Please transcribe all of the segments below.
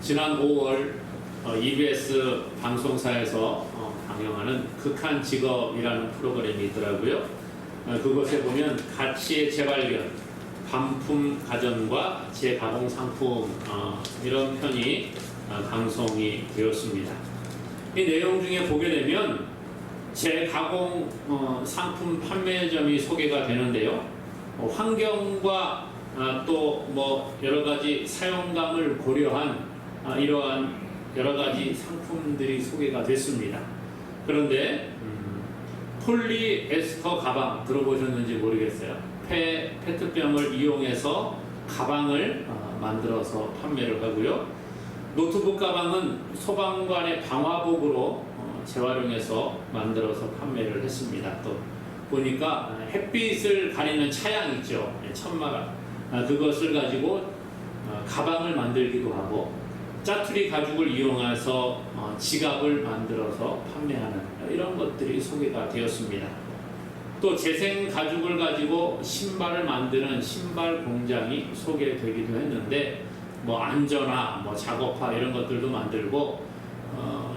지난 5월 EBS 방송사에서 방영하는 극한 직업이라는 프로그램이 있더라고요. 그것에 보면 가치의 재발견, 반품 가전과 재가공 상품 이런 편이 방송이 되었습니다. 이 내용 중에 보게 되면 재가공 상품 판매점이 소개가 되는데요. 환경과 또 뭐 여러 가지 사용감을 고려한 이러한 여러 가지 상품들이 소개가 됐습니다. 그런데 폴리에스터 가방 들어보셨는지 모르겠어요. 페트병을 이용해서 가방을 만들어서 판매를 하고요. 노트북 가방은 소방관의 방화복으로 재활용해서 만들어서 판매를 했습니다. 또 보니까 햇빛을 가리는 차양 있죠. 천막 그것을 가지고 가방을 만들기도 하고 짜투리 가죽을 이용해서 지갑을 만들어서 판매하는 이런 것들이 소개가 되었습니다. 또 재생 가죽을 가지고 신발을 만드는 신발 공장이 소개되기도 했는데 뭐 안전화, 뭐 작업화 이런 것들도 만들고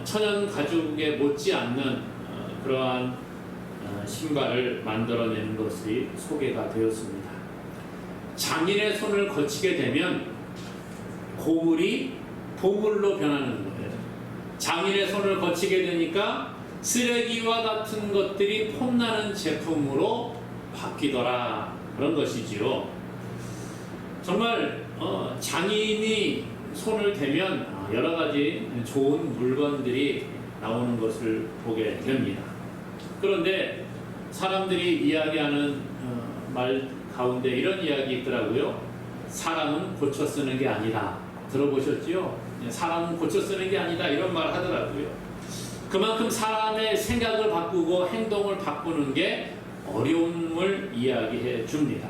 천연 가죽에 못지않는 그러한 신발을 만들어내는 것이 소개가 되었습니다. 장인의 손을 거치게 되면 고물이 보물로 변하는 거예요. 장인의 손을 거치게 되니까 쓰레기와 같은 것들이 폼나는 제품으로 바뀌더라 그런 것이지요. 정말 장인이 손을 대면 여러 가지 좋은 물건들이 나오는 것을 보게 됩니다. 그런데 사람들이 이야기하는 말 가운데 이런 이야기 있더라고요. 사람은 고쳐 쓰는 게 아니다. 들어보셨지요? 사람은 고쳐 쓰는 게 아니다. 이런 말 하더라고요. 그만큼 사람의 생각을 바꾸고 행동을 바꾸는 게 어려움을 이야기해 줍니다.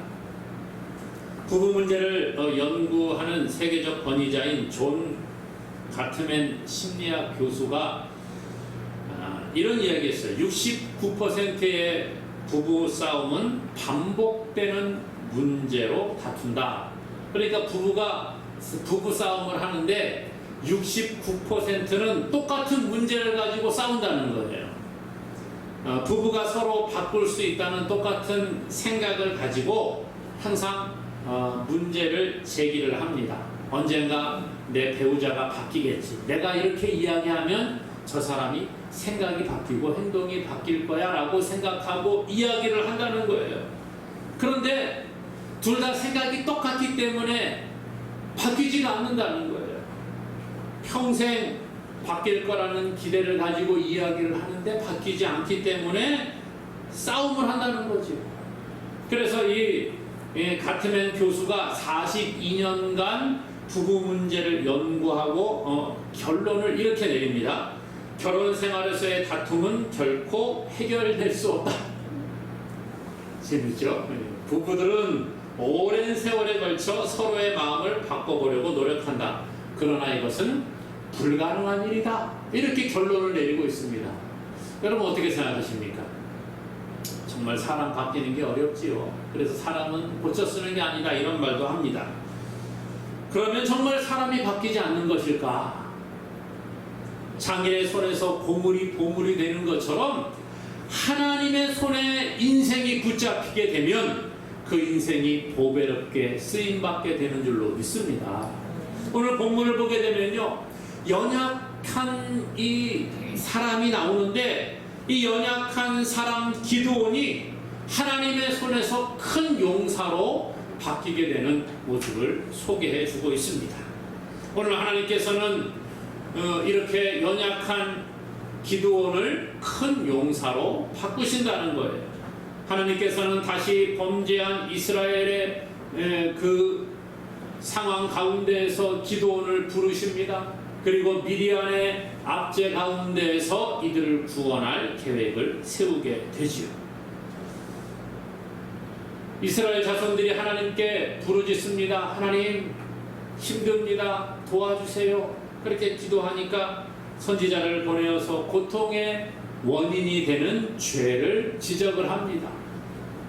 부부 문제를 연구하는 세계적 권위자인 존 가트맨 심리학 교수가 이런 이야기했어요. 69%의 부부 싸움은 반복되는 문제로 다툰다. 그러니까 부부 싸움을 하는데 69%는 똑같은 문제를 가지고 싸운다는 거예요. 부부가 서로 바꿀 수 있다는 똑같은 생각을 가지고 항상 문제를 제기를 합니다. 언젠가 내 배우자가 바뀌겠지. 내가 이렇게 이야기하면 저 사람이 생각이 바뀌고 행동이 바뀔 거야 라고 생각하고 이야기를 한다는 거예요. 그런데 둘 다 생각이 똑같기 때문에 바뀌지가 않는다는 거예요. 평생 바뀔 거라는 기대를 가지고 이야기를 하는데 바뀌지 않기 때문에 싸움을 한다는 거죠. 그래서 이 가트맨 교수가 42년간 부부 문제를 연구하고 결론을 이렇게 내립니다. 결혼 생활에서의 다툼은 결코 해결될 수 없다. 재밌죠? 부부들은 오랜 세월에 걸쳐 서로의 마음을 바꿔보려고 노력한다. 그러나 이것은 불가능한 일이다. 이렇게 결론을 내리고 있습니다. 여러분 어떻게 생각하십니까? 정말 사람 바뀌는 게 어렵지요. 그래서 사람은 고쳐 쓰는 게 아니다. 이런 말도 합니다. 그러면 정말 사람이 바뀌지 않는 것일까? 장인의 손에서 고물이 보물이 되는 것처럼 하나님의 손에 인생이 붙잡히게 되면 그 인생이 보배롭게 쓰임받게 되는 줄로 믿습니다. 오늘 본문을 보게 되면요, 연약한 이 사람이 나오는데 이 연약한 사람 기드온이 하나님의 손에서 큰 용사로 바뀌게 되는 모습을 소개해 주고 있습니다. 오늘 하나님께서는 이렇게 연약한 기드온을 큰 용사로 바꾸신다는 거예요. 하나님께서는 다시 범죄한 이스라엘의 그 상황 가운데에서 기드온을 부르십니다. 그리고 미디안의 압제 가운데에서 이들을 구원할 계획을 세우게 되지요. 이스라엘 자손들이 하나님께 부르짖습니다. 하나님, 힘듭니다. 도와주세요. 그렇게 기도하니까 선지자를 보내어서 고통의 원인이 되는 죄를 지적을 합니다.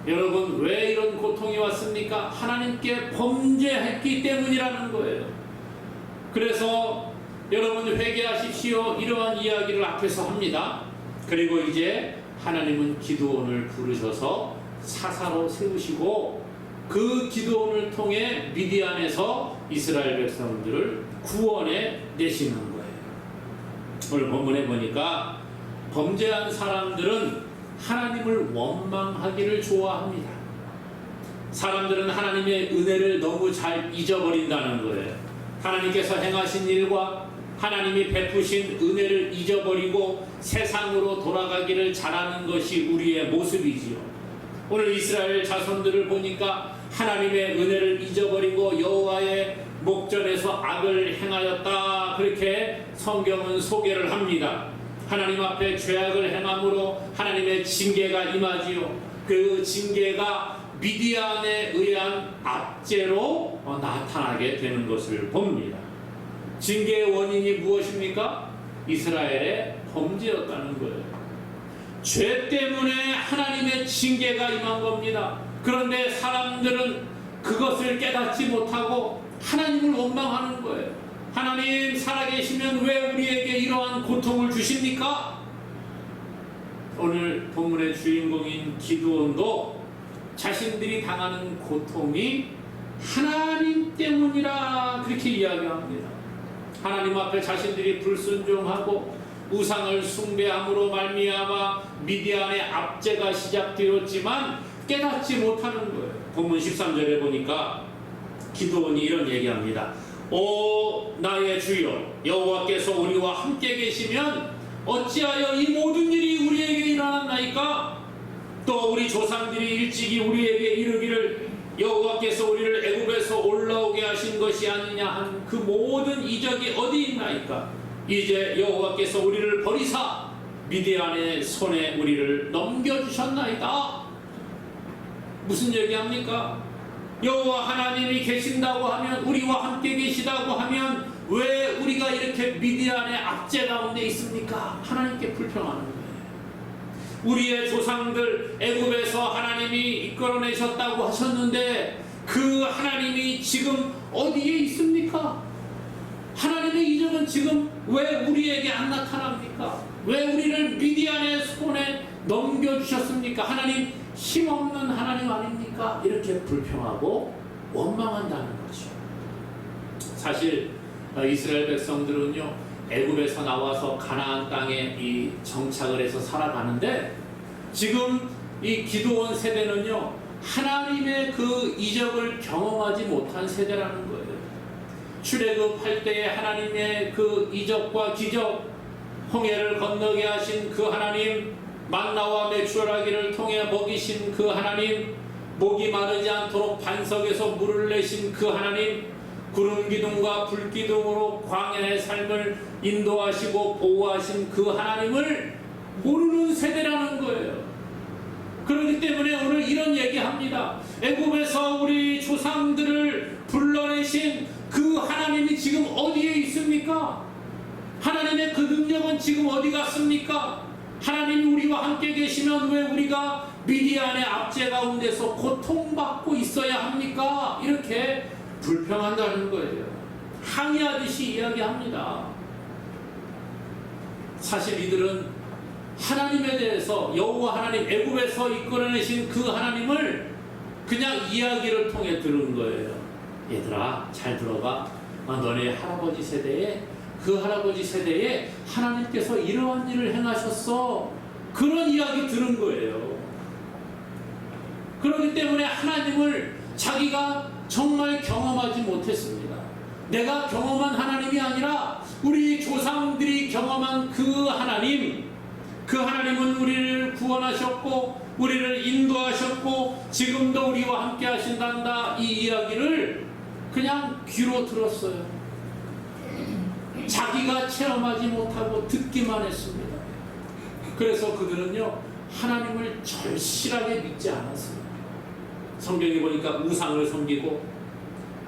여러분, 왜 이런 고통이 왔습니까? 하나님께 범죄했기 때문이라는 거예요. 그래서 여러분 회개하십시오. 이러한 이야기를 앞에서 합니다. 그리고 이제 하나님은 기드온을 부르셔서 사사로 세우시고 그 기드온을 통해 미디안에서 이스라엘 백성들을 구원해 내시는 거예요. 오늘 본문에 보니까 범죄한 사람들은 하나님을 원망하기를 좋아합니다. 사람들은 하나님의 은혜를 너무 잘 잊어버린다는 거예요. 하나님께서 행하신 일과 하나님이 베푸신 은혜를 잊어버리고 세상으로 돌아가기를 잘하는 것이 우리의 모습이지요. 오늘 이스라엘 자손들을 보니까 하나님의 은혜를 잊어버리고 여호와의 목전에서 악을 행하였다, 그렇게 성경은 소개를 합니다. 하나님 앞에 죄악을 행함으로 하나님의 징계가 임하지요. 그 징계가 미디안에 의한 압제로 나타나게 되는 것을 봅니다. 징계의 원인이 무엇입니까? 이스라엘의 범죄였다는 거예요. 죄 때문에 하나님의 징계가 임한 겁니다. 그런데 사람들은 그것을 깨닫지 못하고 하나님을 원망하는 거예요. 하나님 살아계시면 왜 우리에게 이러한 고통을 주십니까? 오늘 본문의 주인공인 기드온도 자신들이 당하는 고통이 하나님 때문이라 그렇게 이야기합니다. 하나님 앞에 자신들이 불순종하고 우상을 숭배함으로 말미암아 미디안의 압제가 시작되었지만 깨닫지 못하는 거예요. 본문 13절에 보니까 기드온이 이런 얘기합니다. 오 나의 주여, 여호와께서 우리와 함께 계시면 어찌하여 이 모든 일이 우리에게 일어났나이까? 또 우리 조상들이 일찍이 우리에게 이르기를 여호와께서 우리를 애굽에서 올라오게 하신 것이 아니냐 한 그 모든 이적이 어디 있나이까? 이제 여호와께서 우리를 버리사 미디안의 손에 우리를 넘겨주셨나이다. 무슨 얘기합니까? 여호와 하나님이 계신다고 하면, 우리와 함께 계시다고 하면 왜 우리가 이렇게 미디안의 압제 가운데 있습니까? 하나님께 불평하는 거예요. 우리의 조상들 애굽에서 하나님이 이끌어내셨다고 하셨는데 그 하나님이 지금 어디에 있습니까? 하나님의 이적은 지금 왜 우리에게 안 나타납니까? 왜 우리를 미디안의 손에 넘겨주셨습니까? 하나님 힘없는 하나님 아닙니까? 이렇게 불평하고 원망한다는 거죠. 사실 이스라엘 백성들은요, 애굽에서 나와서 가나안 땅에 이 정착을 해서 살아가는데, 지금 이 기드온 세대는요 하나님의 그 이적을 경험하지 못한 세대라는 거예요. 출애굽할 때에 하나님의 그 이적과 기적, 홍해를 건너게 하신 그 하나님, 만나와 메추라기를 통해 먹이신 그 하나님, 목이 마르지 않도록 반석에서 물을 내신 그 하나님, 구름 기둥과 불 기둥으로 광야의 삶을 인도하시고 보호하신 그 하나님을 모르는 세대라는 거예요. 그렇기 때문에 오늘 이런 얘기합니다. 애굽에서 우리 조상들을 불러내신 그 하나님이 지금 어디에 있습니까? 하나님의 그 능력은 지금 어디 갔습니까? 하나님이 우리와 함께 계시면 왜 우리가 미디안의 압제 가운데서 고통받고 있어야 합니까? 이렇게 불평한다는 거예요. 항의하듯이 이야기합니다. 사실 이들은 하나님에 대해서, 여호와 하나님, 애굽에서 이끌어내신 그 하나님을 그냥 이야기를 통해 들은 거예요. 얘들아 잘 들어봐. 너네 할아버지 세대에, 그 할아버지 세대에 하나님께서 이러한 일을 행하셨어. 그런 이야기 들은 거예요. 그렇기 때문에 하나님을 자기가 정말 경험하지 못했습니다. 내가 경험한 하나님이 아니라 우리 조상들이 경험한 그 하나님, 그 하나님은 우리를 구원하셨고 우리를 인도하셨고 지금도 우리와 함께 하신단다, 이 이야기를 그냥 귀로 들었어요. 자기가 체험하지 못하고 듣기만 했습니다. 그래서 그들은요 하나님을 절실하게 믿지 않았습니다. 성경에 보니까 우상을 섬기고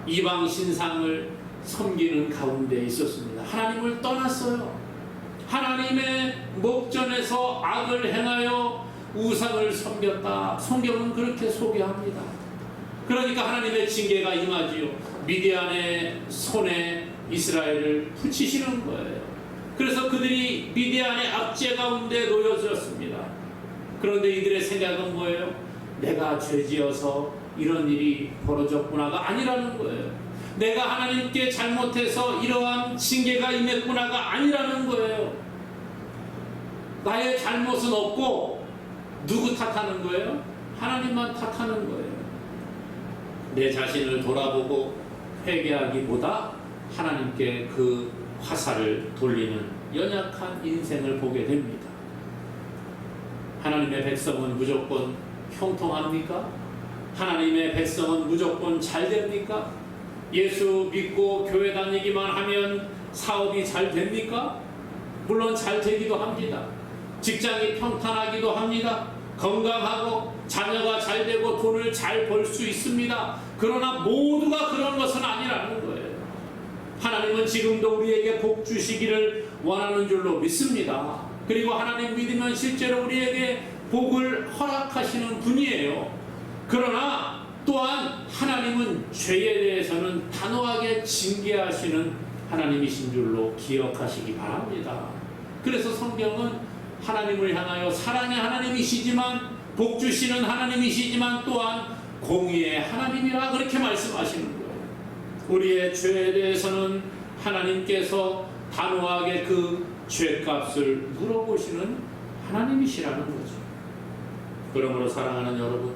이방 신상을 섬기는 가운데 있었습니다. 하나님을 떠났어요. 하나님의 목전에서 악을 행하여 우상을 섬겼다. 성경은 그렇게 소개합니다. 그러니까 하나님의 징계가 임하지요. 미디안의 손에 이스라엘을 붙이시는 거예요. 그래서 그들이 미디안의 압제 가운데 놓여졌습니다. 그런데 이들의 생각은 뭐예요? 내가 죄지어서 이런 일이 벌어졌구나가 아니라는 거예요. 내가 하나님께 잘못해서 이러한 징계가 임했구나가 아니라는 거예요. 나의 잘못은 없고 누구 탓하는 거예요? 하나님만 탓하는 거예요. 내 자신을 돌아보고 회개하기보다 하나님께 그 화살을 돌리는 연약한 인생을 보게 됩니다. 하나님의 백성은 무조건 형통합니까? 하나님의 백성은 무조건 잘 됩니까? 예수 믿고 교회 다니기만 하면 사업이 잘 됩니까? 물론 잘 되기도 합니다. 직장이 평탄하기도 합니다. 건강하고 자녀가 잘 되고 돈을 잘 벌 수 있습니다. 그러나 모두가 그런 것은 아니라는 거예요. 하나님은 지금도 우리에게 복 주시기를 원하는 줄로 믿습니다. 그리고 하나님 믿으면 실제로 우리에게 복을 허락하시는 분이에요. 그러나 또한 하나님은 죄에 대해서는 단호하게 징계하시는 하나님이신 줄로 기억하시기 바랍니다. 그래서 성경은 하나님을 향하여 사랑의 하나님이시지만 복 주시는 하나님이시지만 또한 공의의 하나님이라 그렇게 말씀하시는 거예요. 우리의 죄에 대해서는 하나님께서 단호하게 그 죄값을 물어보시는 하나님이시라는 거죠. 그러므로 사랑하는 여러분,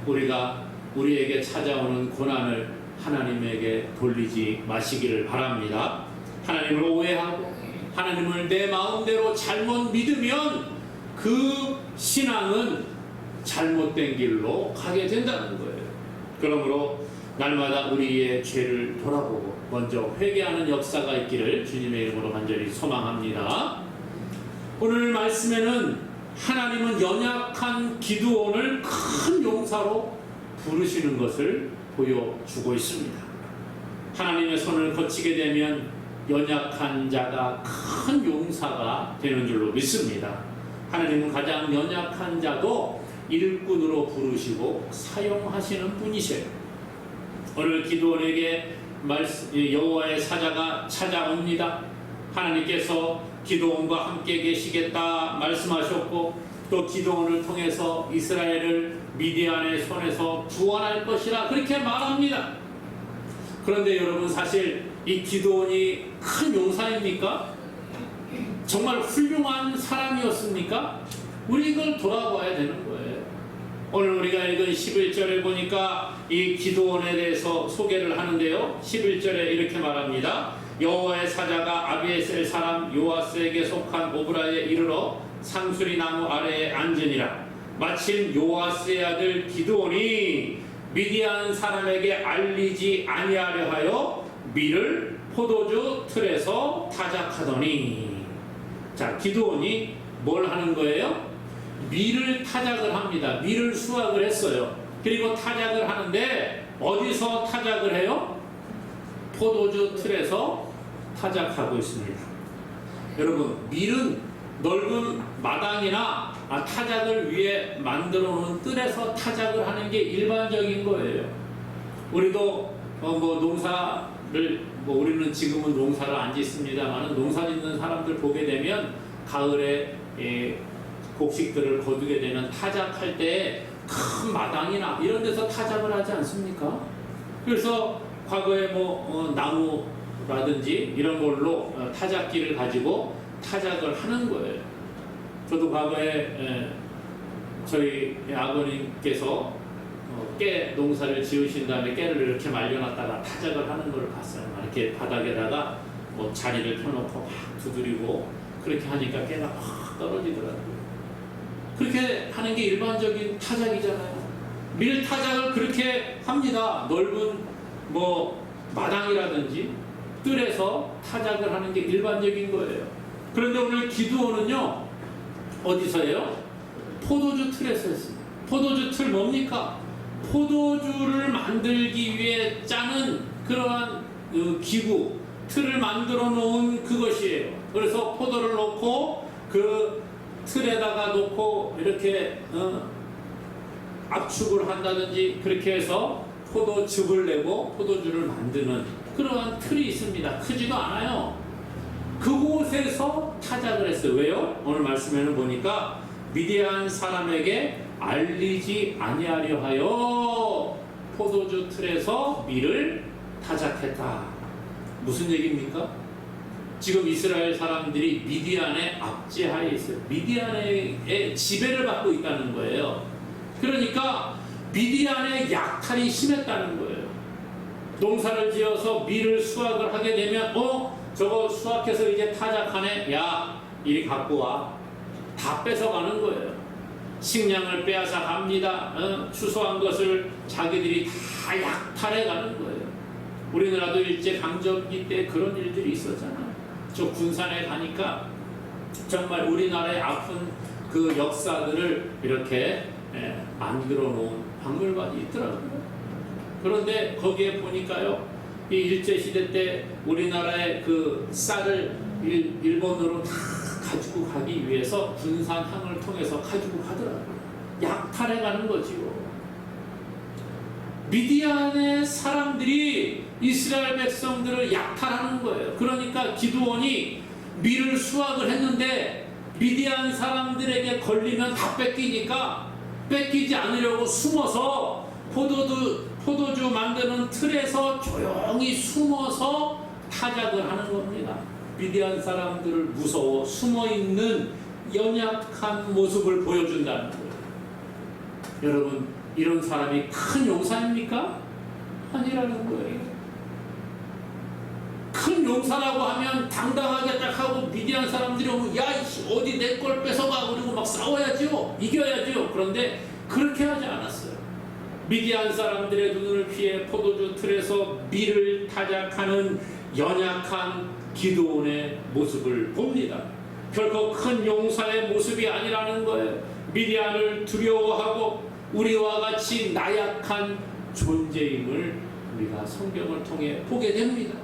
우리가 우리에게 찾아오는 고난을 하나님에게 돌리지 마시기를 바랍니다. 하나님을 오해하고 하나님을 내 마음대로 잘못 믿으면 그 신앙은 잘못된 길로 가게 된다는 거예요. 그러므로 날마다 우리의 죄를 돌아보고 먼저 회개하는 역사가 있기를 주님의 이름으로 간절히 소망합니다. 오늘 말씀에는 하나님은 연약한 기드온을 큰 용사로 부르시는 것을 보여주고 있습니다. 하나님의 손을 거치게 되면 연약한 자가 큰 용사가 되는 줄로 믿습니다. 하나님은 가장 연약한 자도 일꾼으로 부르시고 사용하시는 분이세요. 오늘 기드온에게 여호와의 사자가 찾아옵니다. 하나님께서 기드온과 함께 계시겠다 말씀하셨고 또 기드온을 통해서 이스라엘을 미디안의 손에서 구원할 것이라 그렇게 말합니다. 그런데 여러분, 사실 이 기드온이 큰 용사입니까? 정말 훌륭한 사람이었습니까? 우리 이걸 돌아봐야 되는 거예요. 오늘 우리가 읽은 11절에 보니까 이 기드온에 대해서 소개를 하는데요. 11절에 이렇게 말합니다. 여호와의 사자가 아비에셀 사람 요아스에게 속한 오브라에 이르러 상수리 나무 아래에 앉으니라. 마침 요아스의 아들 기드온이 미디안 사람에게 알리지 아니하려 하여 밀을 포도주 틀에서 타작하더니, 자, 기드온이 뭘 하는 거예요? 밀을 타작을 합니다. 밀을 수확을 했어요. 그리고 타작을 하는데 어디서 타작을 해요? 포도주 틀에서 타작하고 있습니다. 여러분, 밀은 넓은 마당이나 타작을 위해 만들어 놓은 뜰에서 타작을 하는 게 일반적인 거예요. 우리도 농사를 우리는 지금은 농사를 안 짓습니다만 농사 짓는 사람들 보게 되면 가을에 곡식들을 거두게 되는 타작할 때 큰 마당이나 이런 데서 타작을 하지 않습니까? 그래서 과거에 나무라든지 이런 걸로 타작기를 가지고 타작을 하는 거예요. 저도 과거에 저희 아버님께서 깨 농사를 지으신 다음에 깨를 이렇게 말려놨다가 타작을 하는 걸 봤어요. 이렇게 바닥에다가 자리를 펴놓고 막 두드리고 그렇게 하니까 깨가 확 떨어지더라고요. 그렇게 하는 게 일반적인 타작이잖아요. 밀 타작을 그렇게 합니다. 넓은 마당이라든지 뜰에서 타작을 하는 게 일반적인 거예요. 그런데 오늘 기드온은요, 어디서 해요? 포도주 틀에서 했습니다. 포도주 틀 뭡니까? 포도주를 만들기 위해 짜는 그러한 기구, 틀을 만들어 놓은 그것이에요. 그래서 포도를 놓고 그 틀에다가 놓고 이렇게 압축을 한다든지 그렇게 해서 포도즙을 내고 포도주를 만드는 그러한 틀이 있습니다. 크지도 않아요. 그곳에서 타작을 했어요. 왜요? 오늘 말씀에는 보니까 미디안 사람에게 알리지 아니하려 하여 포도주 틀에서 밀을 타작했다. 무슨 얘기입니까? 지금 이스라엘 사람들이 미디안의 압제하에 있어요. 미디안의 지배를 받고 있다는 거예요. 그러니까 미디안의 약탈이 심했다는 거예요. 농사를 지어서 밀을 수확을 하게 되면 저거 수확해서 이제 타작하네. 야, 이리 갖고 와. 다 뺏어가는 거예요. 식량을 빼앗아 갑니다. 추수한 것을 자기들이 다 약탈해 가는 거예요. 우리나라도 일제강점기 때 그런 일들이 있었잖아요. 저 군산에 가니까 정말 우리나라의 아픈 그 역사들을 이렇게 만들어 놓은 박물관이 있더라고요. 그런데 거기에 보니까요, 이 일제시대 때 우리나라의 그 쌀을 일본으로 다 가지고 가기 위해서 군산항을 통해서 가지고 가더라고요. 약탈해 가는 거지요. 미디안의 사람들이 이스라엘 백성들을 약탈하는 거예요. 그러니까 기드온이 밀을 수확을 했는데 미디안 사람들에게 걸리면 다 뺏기니까 뺏기지 않으려고 숨어서 포도주 만드는 틀에서 조용히 숨어서 타작을 하는 겁니다. 미디안 사람들을 무서워 숨어있는 연약한 모습을 보여준다는 거예요. 여러분, 이런 사람이 큰 용사입니까? 아니라는 거예요. 큰 용사라고 하면 당당하게 딱 하고 미디안 사람들이 오면 야, 어디 내 걸 뺏어가 그리고 막 싸워야죠. 이겨야죠. 그런데 그렇게 하지 않았어요. 미디안 사람들의 눈을 피해 포도주 틀에서 밀을 타작하는 연약한 기드온의 모습을 봅니다. 결코 큰 용사의 모습이 아니라는 거예요. 미디안을 두려워하고 우리와 같이 나약한 존재임을 우리가 성경을 통해 보게 됩니다.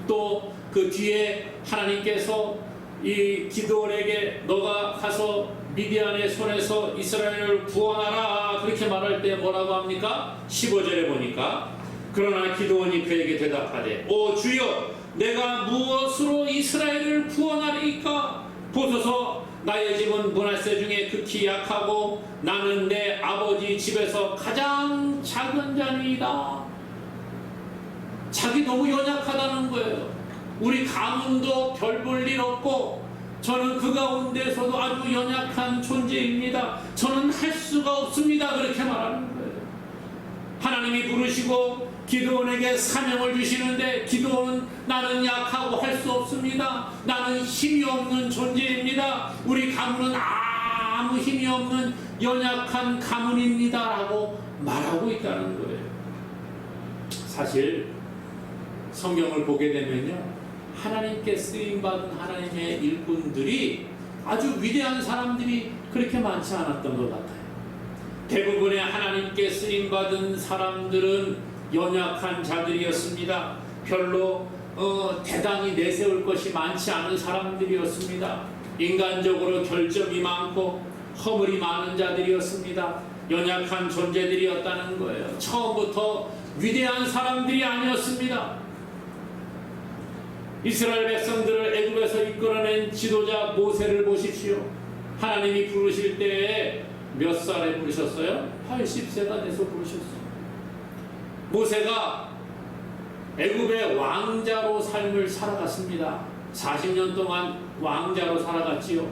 또 그 뒤에 하나님께서 이 기드온에게 너가 가서 미디안의 손에서 이스라엘을 구원하라 그렇게 말할 때 뭐라고 합니까? 15절에 보니까 그러나 기드온이 그에게 대답하되 오 주여 내가 무엇으로 이스라엘을 구원하리이까? 보소서 나의 집은 므낫세 중에 극히 약하고 나는 내 아버지 집에서 가장 작은 자니이다. 자기 너무 연약하다는 거예요. 우리 가문도 별 볼 일 없고 저는 그 가운데서도 아주 연약한 존재입니다. 저는 할 수가 없습니다. 그렇게 말하는 거예요. 하나님이 부르시고 기드온에게 사명을 주시는데 기드온은 나는 약하고 할 수 없습니다. 나는 힘이 없는 존재입니다. 우리 가문은 아무 힘이 없는 연약한 가문입니다. 라고 말하고 있다는 거예요. 사실 성경을 보게 되면요, 하나님께 쓰임받은 하나님의 일꾼들이 아주 위대한 사람들이 그렇게 많지 않았던 것 같아요. 대부분의 하나님께 쓰임받은 사람들은 연약한 자들이었습니다. 별로 대단히 내세울 것이 많지 않은 사람들이었습니다. 인간적으로 결점이 많고 허물이 많은 자들이었습니다. 연약한 존재들이었다는 거예요. 처음부터 위대한 사람들이 아니었습니다. 이스라엘 백성들을 애굽에서 이끌어낸 지도자 모세를 보십시오. 하나님이 부르실 때에 몇 살에 부르셨어요? 80세가 돼서 부르셨어요. 모세가 애굽의 왕자로 삶을 살아갔습니다. 40년 동안 왕자로 살아갔지요.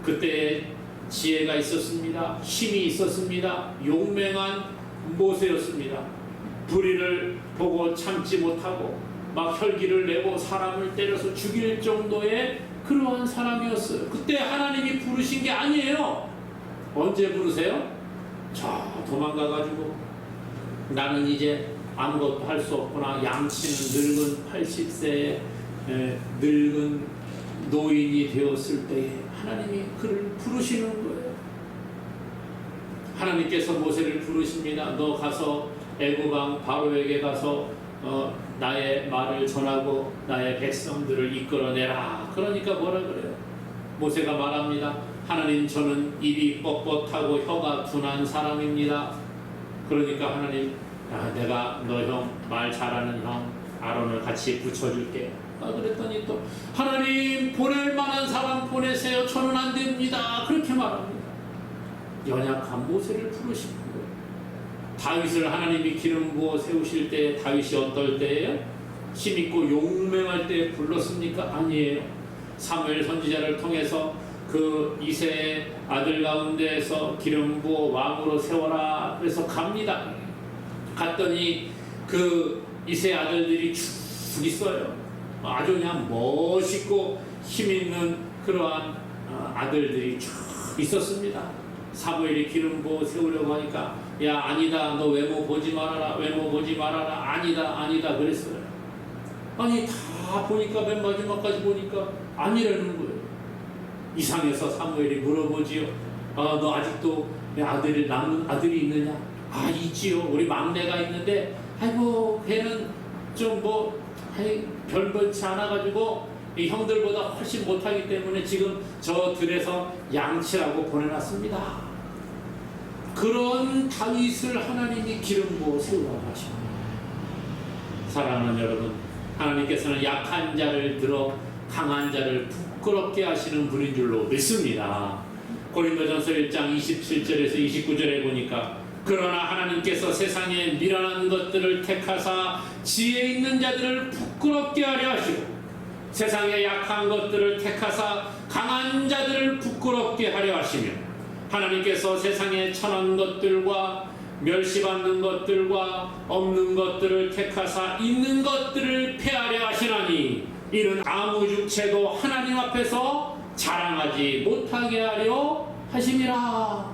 그때 지혜가 있었습니다. 힘이 있었습니다. 용맹한 모세였습니다. 불의를 보고 참지 못하고 막 혈기를 내고 사람을 때려서 죽일 정도의 그러한 사람이었어요. 그때 하나님이 부르신 게 아니에요. 언제 부르세요? 저 도망가가지고 나는 이제 아무것도 할 수 없구나. 양치는 늙은 80세의 늙은 노인이 되었을 때에 하나님이 그를 부르시는 거예요. 하나님께서 모세를 부르십니다. 너 가서 애굽왕 바로에게 가서 나의 말을 전하고 나의 백성들을 이끌어내라. 그러니까 뭐라 그래요? 모세가 말합니다. 하나님, 저는 입이 뻣뻣하고 혀가 둔한 사람입니다. 그러니까 하나님, 내가 너 형, 말 잘하는 형, 아론을 같이 붙여줄게요. 그랬더니 또 하나님 보낼 만한 사람 보내세요. 저는 안 됩니다. 그렇게 말합니다. 연약한 모세를 부르시는 거예요. 다윗을 하나님이 기름 부어 세우실 때 다윗이 어떨 때예요? 힘있고 용맹할 때 불렀습니까? 아니에요. 사무엘 선지자를 통해서 그 이새의 아들 가운데에서 기름 부어 왕으로 세워라 그래서 갑니다. 갔더니 그 이새의 아들들이 쭉 있어요. 아주 그냥 멋있고 힘있는 그러한 아들들이 쭉 있었습니다. 사무엘이 기름 부어 세우려고 하니까 야 아니다, 너 외모 보지 말아라, 외모 보지 말아라, 아니다 그랬어요. 아니 다 보니까 맨 마지막까지 보니까 아니라는 거예요. 이상해서 사무엘이 물어보지요. 너 아직도 내 아들이 남은 아들이 있느냐? 있지요. 우리 막내가 있는데 아이고 걔는 좀 별벌치 않아가지고 이 형들보다 훨씬 못하기 때문에 지금 저 들에서 양치라고 보내놨습니다. 그런 다윗을 하나님이 기름 부어 세우라고 하십니다. 사랑하는 여러분, 하나님께서는 약한 자를 들어 강한 자를 부끄럽게 하시는 분인 줄로 믿습니다. 고린도전서 1장 27절에서 29절에 보니까 그러나 하나님께서 세상에 미련한 것들을 택하사 지혜 있는 자들을 부끄럽게 하려 하시고 세상에 약한 것들을 택하사 강한 자들을 부끄럽게 하려 하시며 하나님께서 세상에 천한 것들과 멸시받는 것들과 없는 것들을 택하사 있는 것들을 폐하려 하시나니 이는 아무 육체도 하나님 앞에서 자랑하지 못하게 하려 하심이라.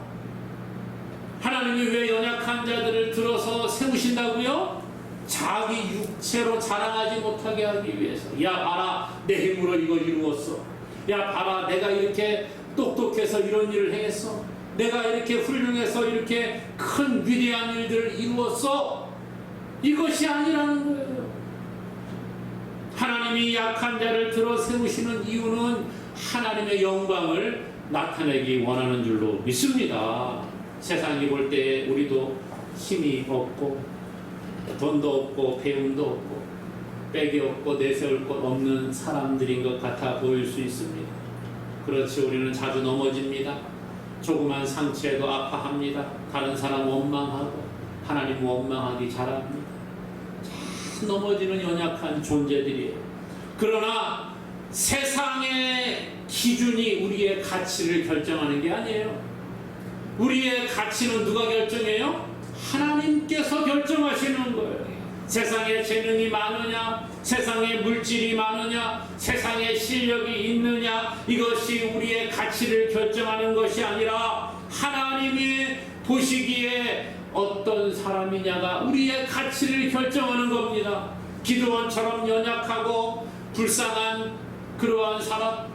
하나님이 왜 연약한 자들을 들어서 세우신다고요? 자기 육체로 자랑하지 못하게 하기 위해서. 야 봐라, 내 힘으로 이걸 이루었어. 야 봐라, 내가 이렇게 똑똑해서 이런 일을 행했어. 내가 이렇게 훌륭해서 이렇게 큰 위대한 일들을 이루었어. 이것이 아니라는 거예요. 하나님이 약한 자를 들어 세우시는 이유는 하나님의 영광을 나타내기 원하는 줄로 믿습니다. 세상이 볼 때 우리도 힘이 없고 돈도 없고 배움도 없고 빽이 없고 내세울 것 없는 사람들인 것 같아 보일 수 있습니다. 그렇지, 우리는 자주 넘어집니다. 조그만 상처에도 아파합니다. 다른 사람 원망하고 하나님 원망하기 잘합니다. 잘 넘어지는 연약한 존재들이에요. 그러나 세상의 기준이 우리의 가치를 결정하는 게 아니에요. 우리의 가치는 누가 결정해요? 하나님께서 결정하시는 거예요. 세상에 재능이 많으냐, 세상에 물질이 많으냐, 세상에 실력이 있느냐, 이것이 우리의 가치를 결정하는 것이 아니라 하나님이 보시기에 어떤 사람이냐가 우리의 가치를 결정하는 겁니다. 기드온처럼 연약하고 불쌍한 그러한 사람,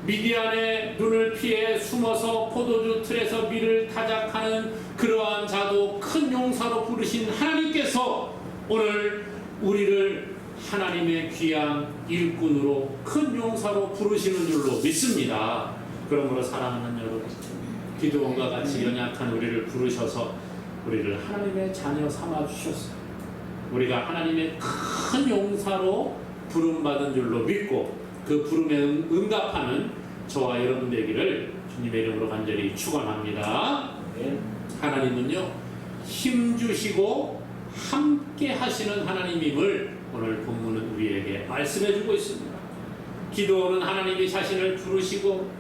미디안의 눈을 피해 숨어서 포도주 틀에서 밀을 타작하는 그러한 자도 큰 용사로 부르신 하나님께서 오늘 우리를 하나님의 귀한 일꾼으로 큰 용사로 부르시는 줄로 믿습니다. 그러므로 사랑하는 여러분, 기드온과 같이 연약한 우리를 부르셔서 우리를 하나님의 자녀 삼아 주셨어요. 우리가 하나님의 큰 용사로 부름받은 줄로 믿고 그 부름에 응답하는 저와 여러분 되기를 주님의 이름으로 간절히 축원합니다. 하나님은요, 힘주시고 함께 하시는 하나님임을 오늘 본문은 우리에게 말씀해 주고 있습니다. 기드온은 하나님이 자신을 부르시고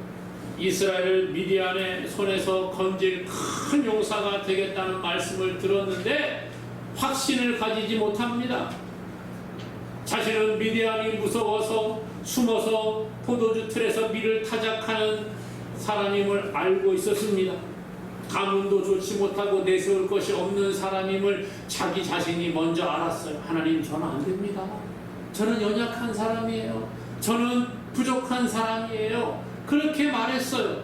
이스라엘을 미디안의 손에서 건질 큰 용사가 되겠다는 말씀을 들었는데 확신을 가지지 못합니다. 자신은 미디안이 무서워서 숨어서 포도주 틀에서 밀을 타작하는 사람임을 알고 있었습니다. 가문도 좋지 못하고 내세울 것이 없는 사람임을 자기 자신이 먼저 알았어요. 하나님, 저는 안 됩니다. 저는 연약한 사람이에요. 저는 부족한 사람이에요. 그렇게 말했어요.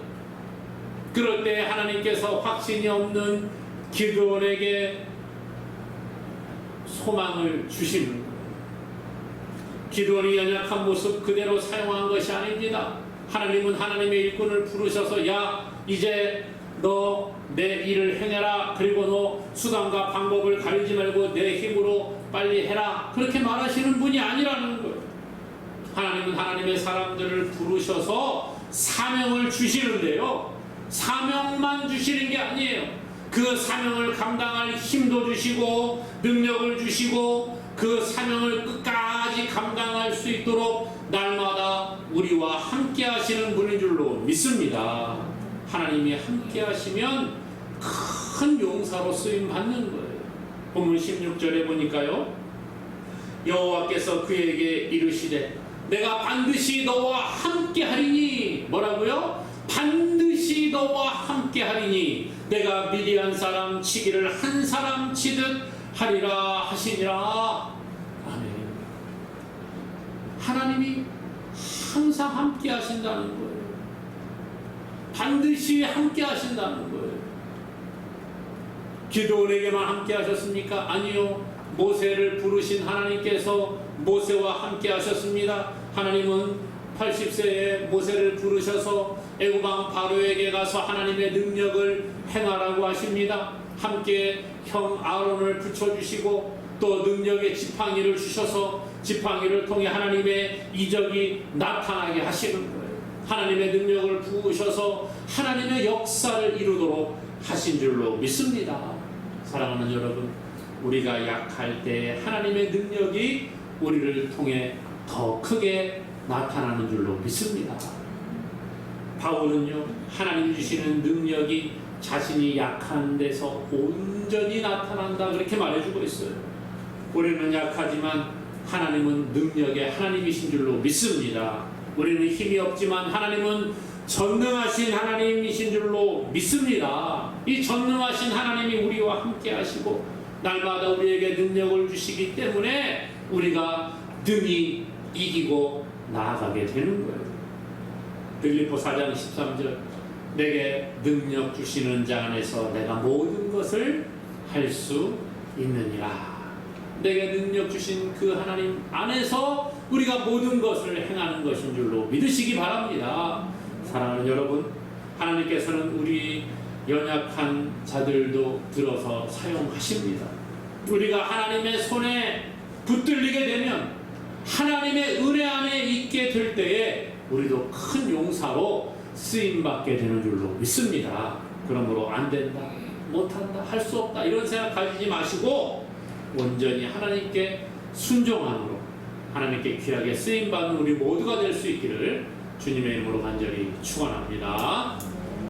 그럴 때 하나님께서 확신이 없는 기드온에게 소망을 주시는 거예요. 기드온이 연약한 모습 그대로 사용한 것이 아닙니다. 하나님은 하나님의 일꾼을 부르셔서 야, 이제 너 내 일을 행해라. 그리고 너 수단과 방법을 가리지 말고 내 힘으로 빨리 해라 그렇게 말하시는 분이 아니라는 거예요. 하나님은 하나님의 사람들을 부르셔서 사명을 주시는데요, 사명만 주시는 게 아니에요. 그 사명을 감당할 힘도 주시고 능력을 주시고 그 사명을 끝까지 감당할 수 있도록 날마다 우리와 함께 하시는 분인 줄로 믿습니다. 하나님이 함께 하시면 큰 용사로 쓰임 받는 거예요. 본문 16절에 보니까요, 여호와께서 그에게 이르시되 내가 반드시 너와 함께 하리니, 뭐라고요? 반드시 너와 함께 하리니 내가 미디안 사람 치기를 한 사람 치듯 하리라 하시니라. 아멘. 하나님이 항상 함께 하신다는 거예요. 반드시 함께 하신다는 거예요. 기드온에게만 함께 하셨습니까? 아니요. 모세를 부르신 하나님께서 모세와 함께 하셨습니다. 하나님은 80세에 모세를 부르셔서 애굽왕 바로에게 가서 하나님의 능력을 행하라고 하십니다. 함께 형 아론을 붙여주시고 또 능력의 지팡이를 주셔서 지팡이를 통해 하나님의 이적이 나타나게 하시는 거예요. 하나님의 능력을 부으셔서 하나님의 역사를 이루도록 하신 줄로 믿습니다. 사랑하는 여러분, 우리가 약할 때 하나님의 능력이 우리를 통해 더 크게 나타나는 줄로 믿습니다. 바울은요, 하나님 주시는 능력이 자신이 약한 데서 온전히 나타난다 그렇게 말해주고 있어요. 우리는 약하지만 하나님은 능력의 하나님이신 줄로 믿습니다. 우리는 힘이 없지만 하나님은 전능하신 하나님이신 줄로 믿습니다. 이 전능하신 하나님이 우리와 함께 하시고 날마다 우리에게 능력을 주시기 때문에 우리가 능히 이기고 나아가게 되는 거예요. 빌립보 4장 13절, 내게 능력 주시는 자 안에서 내가 모든 것을 할 수 있느니라. 내게 능력 주신 그 하나님 안에서 우리가 모든 것을 행하는 것인 줄로 믿으시기 바랍니다. 사랑하는 여러분, 하나님께서는 우리 연약한 자들도 들어서 사용하십니다. 우리가 하나님의 손에 붙들리게 되면 하나님의 은혜 안에 있게 될 때에 우리도 큰 용사로 쓰임받게 되는 줄로 믿습니다. 그러므로 안 된다, 못한다, 할 수 없다 이런 생각 가지지 마시고 온전히 하나님께 순종함으로 하나님께 귀하게 쓰임받는 우리 모두가 될 수 있기를 주님의 이름으로 간절히 축원합니다.